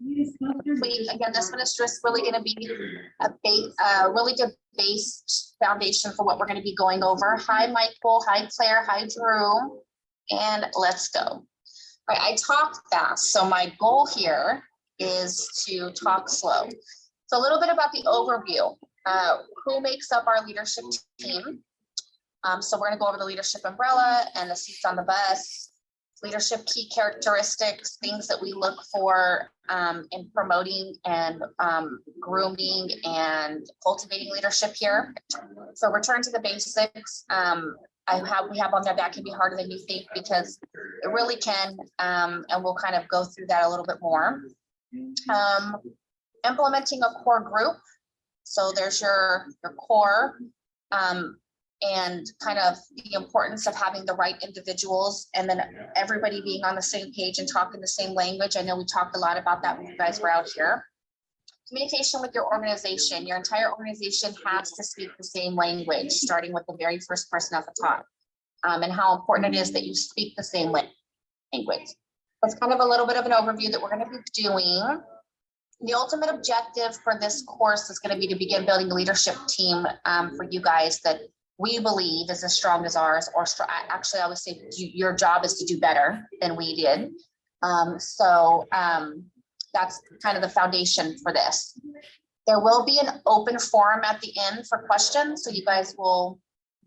Again, this one is just really going to be a really good base foundation for what we're going to be going over. Hi, Michael. Hi, Claire. Hi, Drew. And let's go. All right, I talk fast, so my goal here is to talk slow. So a little bit about the overview. Who makes up our leadership team? So we're going to go over the leadership umbrella and the seats on the bus. Leadership key characteristics, things that we look for in promoting and grooming and cultivating leadership here. So return to the basics. We have on there that can be harder than you think, because it really can, and we'll kind of go through that a little bit more. Implementing a core group. So there's your core. And kind of the importance of having the right individuals, and then everybody being on the same page and talking the same language. I know we talked a lot about that when you guys were out here. Communication with your organization. Your entire organization has to speak the same language, starting with the very first person at the top, and how important it is that you speak the same language. That's kind of a little bit of an overview that we're going to be doing. The ultimate objective for this course is going to be to begin building a leadership team for you guys that we believe is as strong as ours, or actually I would say your job is to do better than we did. That's kind of the foundation for this. There will be an open forum at the end for questions. So you guys will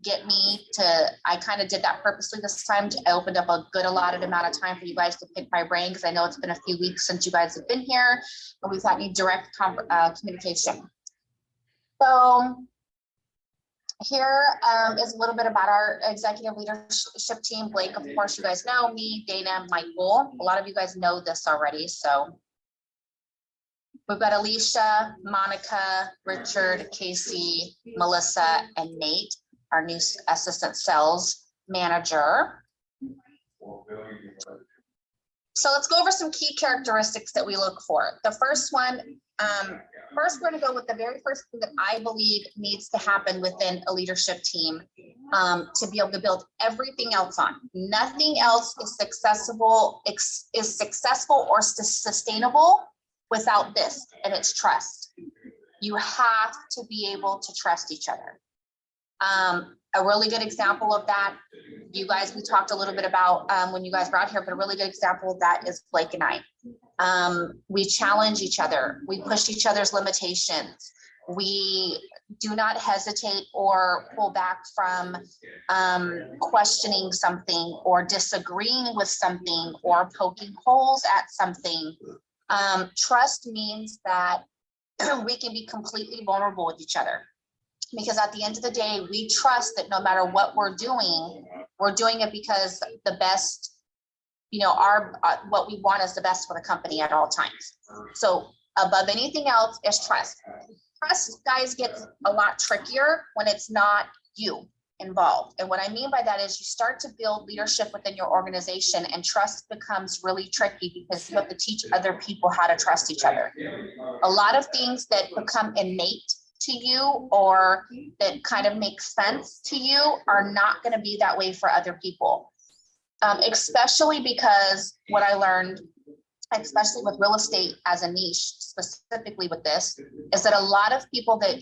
get me to, I kind of did that purposely this time. I opened up a good allotted amount of time for you guys to pick my brain, because I know it's been a few weeks since you guys have been here and we've had any direct communication. So here is a little bit about our executive leadership team. Blake, of course, you guys know me, Dana, Michael. A lot of you guys know this already. So we've got Alicia, Monica, Richard, Casey, Melissa, and Nate, our new assistant sales manager. So let's go over some key characteristics that we look for. The first one, first we're going to go with the very first thing that I believe needs to happen within a leadership team to be able to build everything else on. Nothing else is successful or sustainable without this, and it's trust. You have to be able to trust each other. A really good example of that, you guys, we talked a little bit about when you guys were out here, but a really good example of that is Blake and I. We challenge each other. We push each other's limitations. We do not hesitate or pull back from questioning something or disagreeing with something or poking holes at something. Trust means that we can be completely vulnerable with each other. Because at the end of the day, we trust that no matter what we're doing it because the best, what we want is the best for the company at all times. So above anything else is trust. Trust, guys, gets a lot trickier when it's not you involved. And what I mean by that is you start to build leadership within your organization, and trust becomes really tricky because you have to teach other people how to trust each other. A lot of things that become innate to you or that kind of make sense to you are not going to be that way for other people. Especially because what I learned, especially with real estate as a niche, specifically with this, is that a lot of people that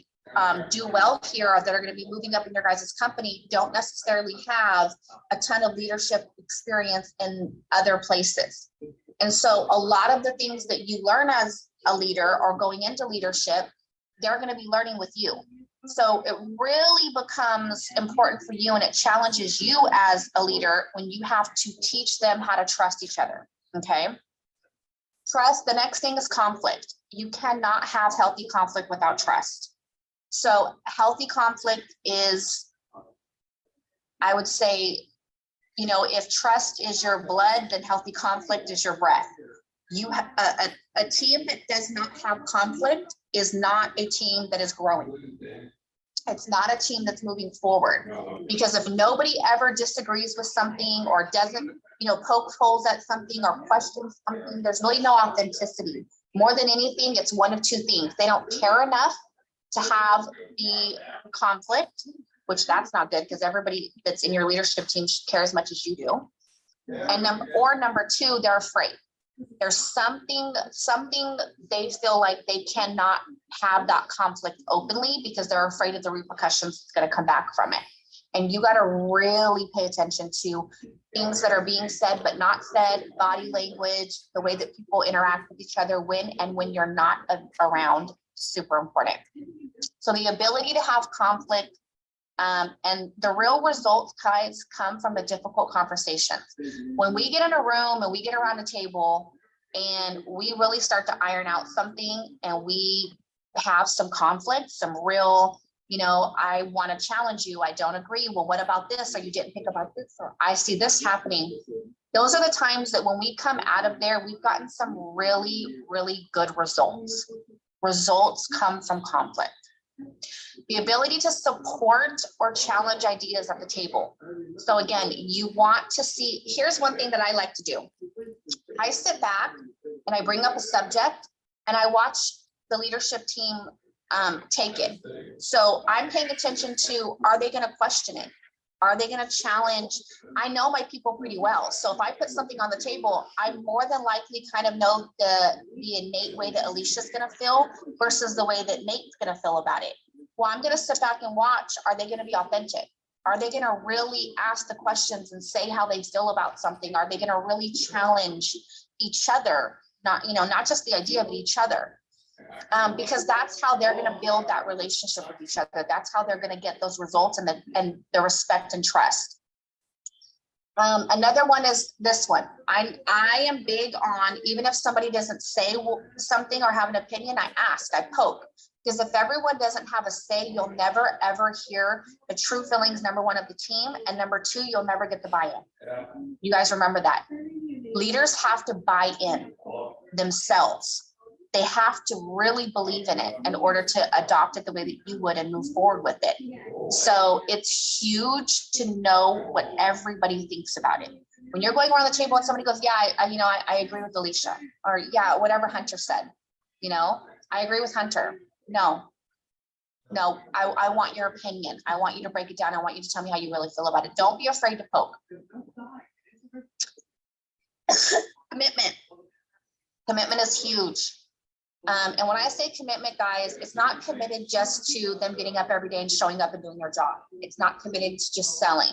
do well here or that are going to be moving up in your guys' company don't necessarily have a ton of leadership experience in other places. And so a lot of the things that you learn as a leader or going into leadership, they're going to be learning with you. So it really becomes important for you, and it challenges you as a leader when you have to teach them how to trust each other. Okay. Trust. The next thing is conflict. You cannot have healthy conflict without trust. So healthy conflict is, I would say, if trust is your blood, then healthy conflict is your breath. You have a team that does not have conflict is not a team that is growing. It's not a team that's moving forward, because if nobody ever disagrees with something or doesn't, poke holes at something or questions something, there's really no authenticity. More than anything, it's one of two things. They don't care enough to have the conflict, which that's not good because everybody that's in your leadership team should care as much as you do. And number two, they're afraid. There's something they feel like they cannot have that conflict openly because they're afraid of the repercussions that's going to come back from it. And you got to really pay attention to things that are being said but not said, body language, the way that people interact with each other when you're not around, super important. So the ability to have conflict and the real results, guys, come from the difficult conversations. When we get in a room and we get around a table and we really start to iron out something and we have some conflict, some real, I want to challenge you. I don't agree. Well, what about this? Or you didn't think about this, or I see this happening. Those are the times that when we come out of there, we've gotten some really, really good results. Results come from conflict. The ability to support or challenge ideas at the table. So again, you want to see, here's one thing that I like to do. I sit back and I bring up a subject and I watch the leadership team take it. So I'm paying attention to, are they going to question it? Are they going to challenge? I know my people pretty well. So if I put something on the table, I more than likely kind of know the innate way that Alicia's going to feel versus the way that Nate's going to feel about it. Well, I'm going to sit back and watch. Are they going to be authentic? Are they going to really ask the questions and say how they feel about something? Are they going to really challenge each other? Not just the idea, but each other. Because that's how they're going to build that relationship with each other. That's how they're going to get those results and the respect and trust. Another one is this one. I am big on, even if somebody doesn't say something or have an opinion, I ask, I poke. Because if everyone doesn't have a say, you'll never, ever hear the true feelings, number one, of the team. And number two, you'll never get the buy-in. You guys remember that. Leaders have to buy in themselves. They have to really believe in it in order to adopt it the way that you would and move forward with it. So it's huge to know what everybody thinks about it. When you're going around the table and somebody goes, yeah, I agree with Alicia, or yeah, whatever Hunter said, I agree with Hunter. No, I want your opinion. I want you to break it down. I want you to tell me how you really feel about it. Don't be afraid to poke. Commitment. Commitment is huge. And when I say commitment, guys, it's not committed just to them getting up every day and showing up and doing their job. It's not committed to just selling.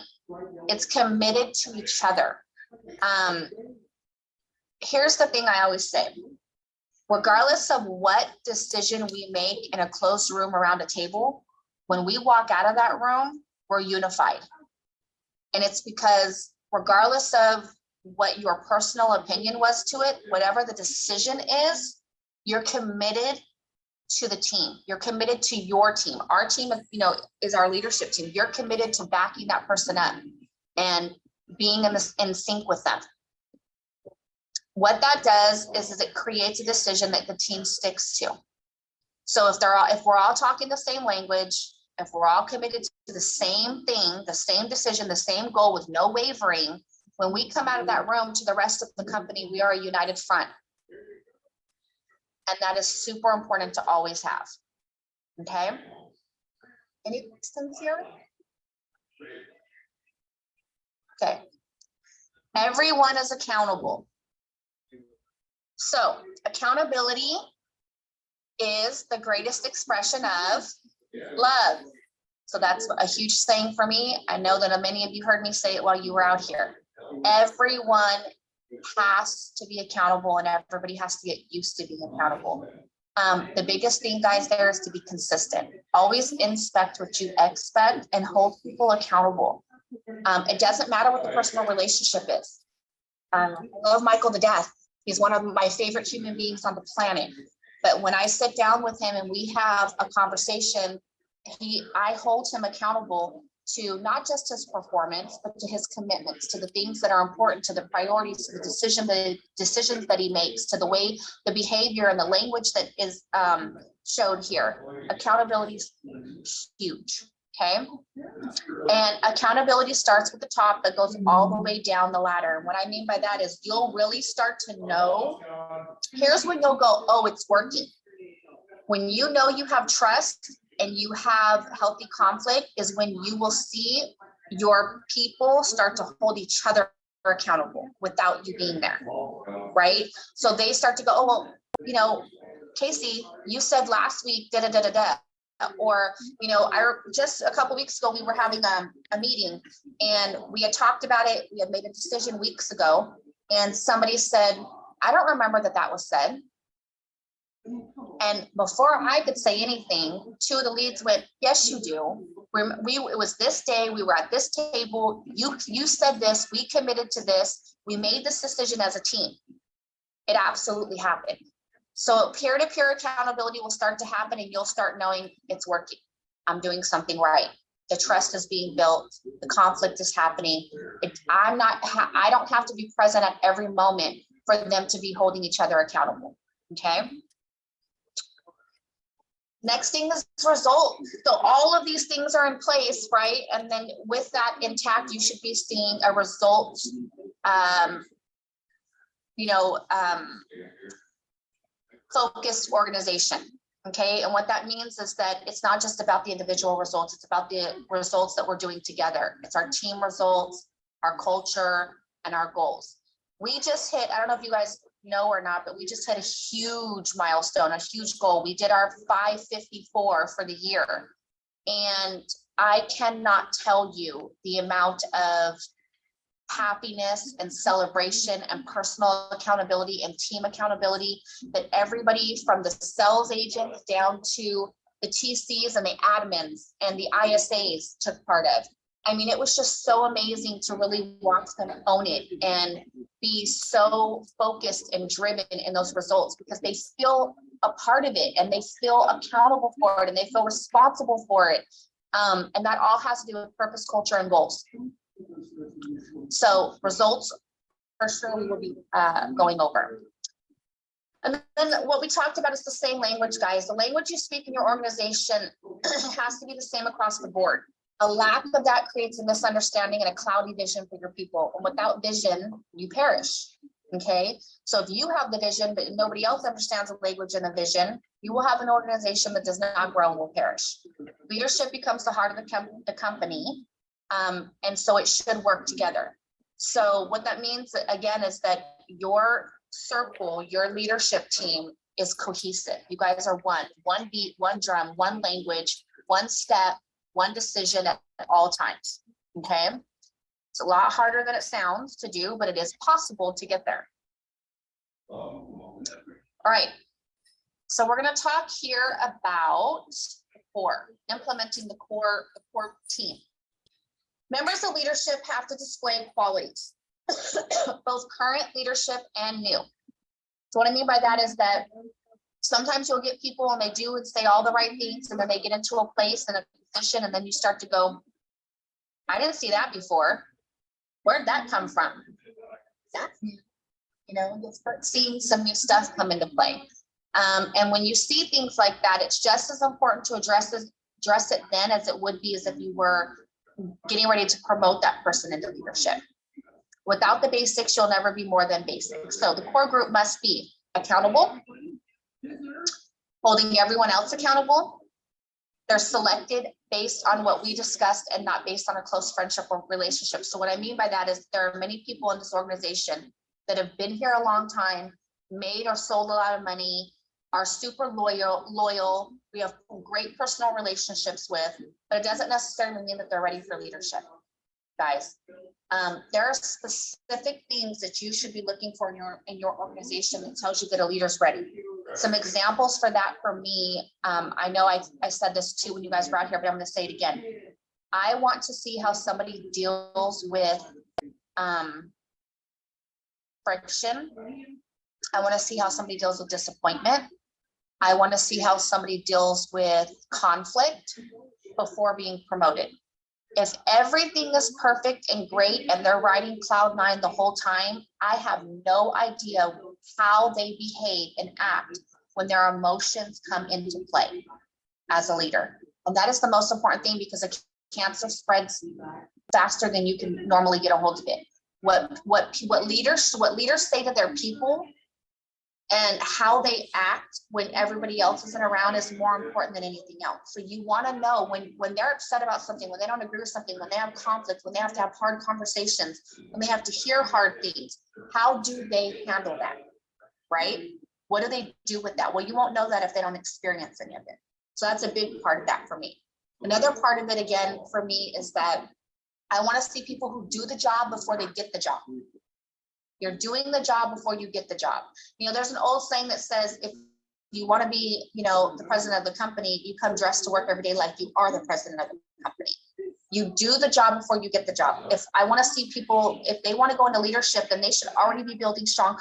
It's committed to each other. Here's the thing I always say. Regardless of what decision we make in a closed room around a table, when we walk out of that room, we're unified. And it's because regardless of what your personal opinion was to it, whatever the decision is, you're committed to the team. You're committed to your team. Our team, is our leadership team. You're committed to backing that person up and being in sync with them. What that does is it creates a decision that the team sticks to. So if we're all talking the same language, if we're all committed to the same thing, the same decision, the same goal with no wavering, when we come out of that room to the rest of the company, we are a united front. And that is super important to always have. Okay. Any questions here? Okay. Everyone is accountable. So accountability is the greatest expression of love. So that's a huge saying for me. I know that many of you heard me say it while you were out here. Everyone has to be accountable and everybody has to get used to being accountable. The biggest thing, guys, there is to be consistent. Always inspect what you expect and hold people accountable. It doesn't matter what the personal relationship is. I love Michael to death. He's one of my favorite human beings on the planet. But when I sit down with him and we have a conversation, I hold him accountable to not just his performance, but to his commitments, to the things that are important, to the priorities, to the decisions that he makes, to the way, the behavior and the language that is showed here. Accountability is huge. Okay. And accountability starts with the top but goes all the way down the ladder. And what I mean by that is you'll really start to know, here's when you'll go, oh, it's working. When you know you have trust and you have healthy conflict is when you will see your people start to hold each other accountable without you being there, right? So they start to go, oh, well, you know, Casey, you said last week, da da da da da. Or, you know, just a couple weeks ago, we were having a meeting and we had talked about it. We had made a decision weeks ago and somebody said, I don't remember that was said. And before I could say anything, two of the leads went, yes, you do. It was this day, we were at this table. You said this, we committed to this. We made this decision as a team. It absolutely happened. So peer-to-peer accountability will start to happen and you'll start knowing it's working. I'm doing something right. The trust is being built. The conflict is happening. I don't have to be present at every moment for them to be holding each other accountable. Okay. Next thing is result. So all of these things are in place, right? And then with that intact, you should be seeing a result, focused organization. Okay. And what that means is that it's not just about the individual results, it's about the results that we're doing together. It's our team results, our culture, and our goals. We just hit, I don't know if you guys know or not, but we just hit a huge milestone, a huge goal. We did our 554 for the year. And I cannot tell you the amount of happiness and celebration and personal accountability and team accountability that everybody from the sales agents down to the TCs and the admins and the ISAs took part of. I mean, it was just so amazing to really watch them own it and be so focused and driven in those results because they feel a part of it and they feel accountable for it and they feel responsible for it. And that all has to do with purpose, culture, and goals. So results, for sure, we will be going over. And then what we talked about is the same language, guys. The language you speak in your organization has to be the same across the board. A lack of that creates a misunderstanding and a cloudy vision for your people. And without vision, you perish. Okay. So if you have the vision, but nobody else understands the language and the vision, you will have an organization that does not grow and will perish. Leadership becomes the heart of the company. And so it should work together. So what that means, again, is that your circle, your leadership team is cohesive. You guys are one beat, one drum, one language, one step, one decision at all times. Okay. It's a lot harder than it sounds to do, but it is possible to get there. All right. So we're going to talk here about implementing the core team. Members of leadership have to display qualities, both current leadership and new. So what I mean by that is that sometimes you'll get people and they do and say all the right things, and then they get into a place and a position, and then you start to go, I didn't see that before. Where'd that come from? That's new. You know, you'll start seeing some new stuff come into play. And when you see things like that, it's just as important to address it then as it would be as if you were getting ready to promote that person into leadership. Without the basics, you'll never be more than basics. So the core group must be accountable, holding everyone else accountable. They're selected based on what we discussed and not based on a close friendship or relationship. So what I mean by that is there are many people in this organization that have been here a long time, made or sold a lot of money, are super loyal. We have great personal relationships with, but it doesn't necessarily mean that they're ready for leadership, guys. There are specific things that you should be looking for in your organization that tells you that a leader's ready. Some examples for that for me, I know I said this too when you guys were out here, but I'm going to say it again. I want to see how somebody deals with friction. I want to see how somebody deals with disappointment. I want to see how somebody deals with conflict before being promoted. If everything is perfect and great and they're riding cloud nine the whole time, I have no idea how they behave and act when their emotions come into play as a leader. And that is the most important thing because a cancer spreads faster than you can normally get a hold of it. What leaders say to their people And how they act when everybody else isn't around is more important than anything else. So you want to know when they're upset about something, when they don't agree with something, when they have conflict, when they have to have hard conversations, when they have to hear hard things, how do they handle that, right? What do they do with that? Well, you won't know that if they don't experience any of it. So that's a big part of that for me. Another part of it, again, for me, is that I want to see people who do the job before they get the job. You're doing the job before you get the job. You know, there's an old saying that says, if you want to be, you know, the president of the company, you come dressed to work every day like you are the president of the company. You do the job before you get the job. If I want to see people, if they want to go into leadership, then they should already be building strong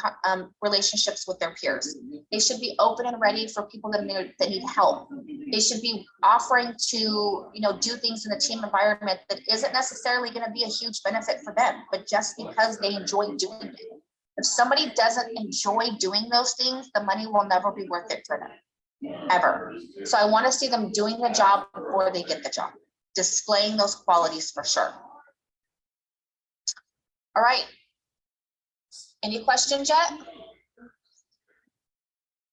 relationships with their peers. They should be open and ready for people that need help. They should be offering to, you know, do things in a team environment that isn't necessarily going to be a huge benefit for them, but just because they enjoy doing it. If somebody doesn't enjoy doing those things, the money will never be worth it for them, ever. So I want to see them doing the job before they get the job, displaying those qualities for sure. All right. Any questions yet?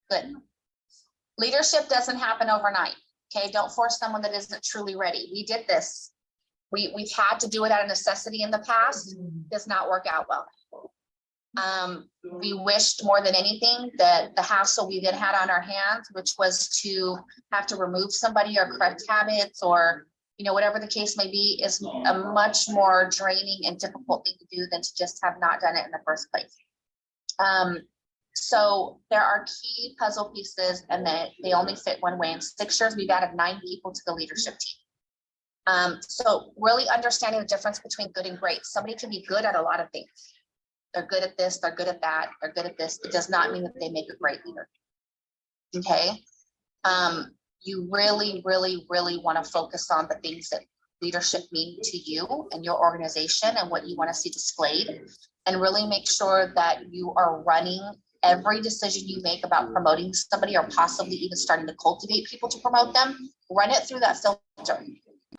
Good. Leadership doesn't happen overnight. Okay, don't force someone that isn't truly ready. We did this. We've had to do it out of necessity in the past. Does not work out well. We wished more than anything that the hassle we then had on our hands, which was to have to remove somebody or correct habits or, you know, whatever the case may be, is a much more draining and difficult thing to do than to just have not done it in the first place. So there are key puzzle pieces, and they only fit one way. In 6 years, we've added 9 people to the leadership team. So really understanding the difference between good and great. Somebody can be good at a lot of things. They're good at this, they're good at that, they're good at this. It does not mean that they make a great leader. Okay. You really, really, really want to focus on the things that leadership mean to you and your organization and what you want to see displayed, and really make sure that you are running every decision you make about promoting somebody or possibly even starting to cultivate people to promote them. Run it through that filter.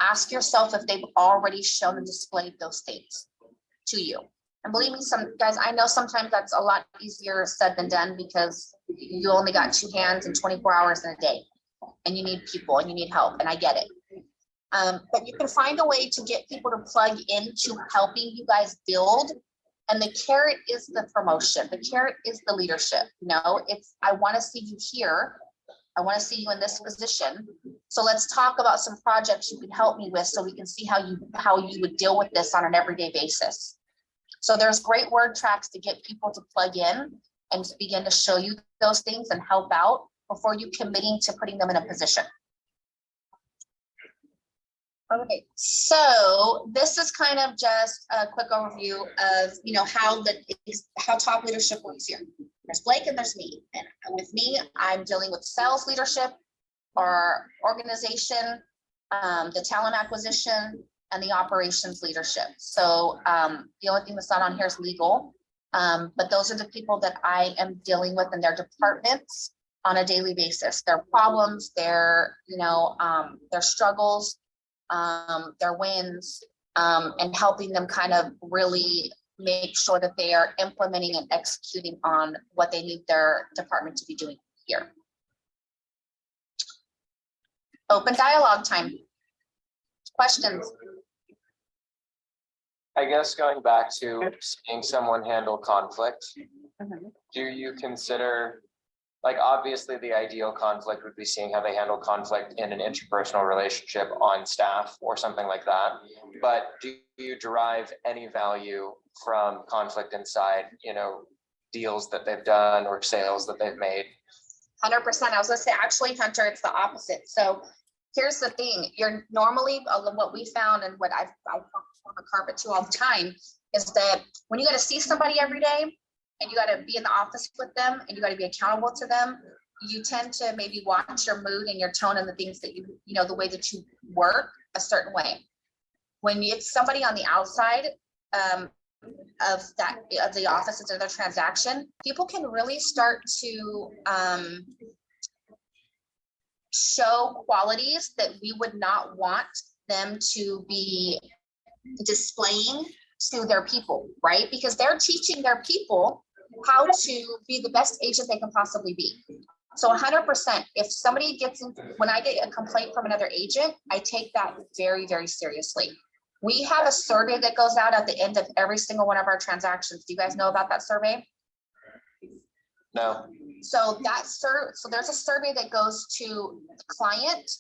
Ask yourself if they've already shown and displayed those things to you. And believe me, some guys, I know sometimes that's a lot easier said than done because you only got 2 hands and 24 hours in a day, and you need people and you need help, and I get it. But you can find a way to get people to plug into helping you guys build. And the carrot is the promotion. The carrot is the leadership. You know, it's, I want to see you here. I want to see you in this position. So let's talk about some projects you can help me with so we can see how you would deal with this on an everyday basis. So there's great word tracks to get people to plug in and begin to show you those things and help out before you committing to putting them in a position. Okay, so this is kind of just a quick overview of, you know, how top leadership works here. There's Blake and there's me. And with me, I'm dealing with sales leadership, our organization, the talent acquisition, and the operations leadership. So the only thing that's not on here is legal, but those are the people that I am dealing with in their departments on a daily basis. Their problems, their struggles, their wins, and helping them kind of really make sure that they are implementing and executing on what they need their department to be doing here. Open dialogue time. Questions? I guess going back to seeing someone handle conflict, do you consider, like, obviously the ideal conflict would be seeing how they handle conflict in an interpersonal relationship on staff or something like that. But do you derive any value from conflict inside, you know, deals that they've done or sales that they've made? 100%. I was going to say, actually, Hunter, it's the opposite. So here's the thing. You're normally, what we found and what I've on the carpet too all the time is that when you got to see somebody every day, and you got to be in the office with them and you got to be accountable to them, you tend to maybe watch your mood and your tone and the things that you know, the way that you work a certain way. When it's somebody on the outside of the office of the transaction, people can really start to show qualities that we would not want them to be displaying to their people, right? Because they're teaching their people how to be the best agent they can possibly be. So 100%, if somebody gets in, when I get a complaint from another agent, I take that very, very seriously. We have a survey that goes out at the end of every single one of our transactions. Do you guys know about that survey? No, So so there's a survey that goes to the client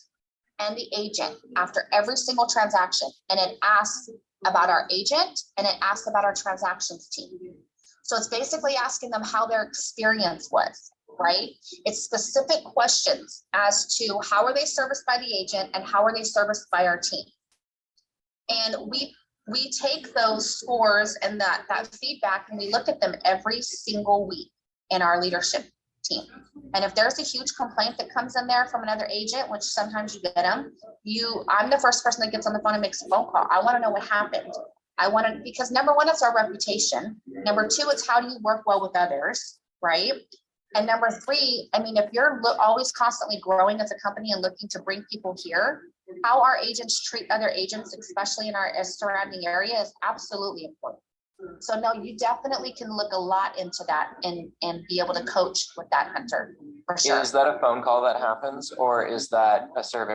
and the agent after every single transaction, and it asks about our agent and it asks about our transactions team. So it's basically asking them how their experience was, right? It's specific questions as to how are they serviced by the agent and how are they serviced by our team. And we take those scores and that feedback and we look at them every single week in our leadership team. And if there's a huge complaint that comes in there from another agent, which sometimes you get them, I'm the first person that gets on the phone and makes a phone call. I want to know what happened. Because number one, it's our reputation. Number two, it's how do you work well with others, right? And number three, I mean, if you're always constantly growing as a company and looking to bring people here, how our agents treat other agents, especially in our surrounding area, is absolutely important. So no, you definitely can look a lot into that and be able to coach with that, Hunter, for sure. is that a phone call that happens or is that a survey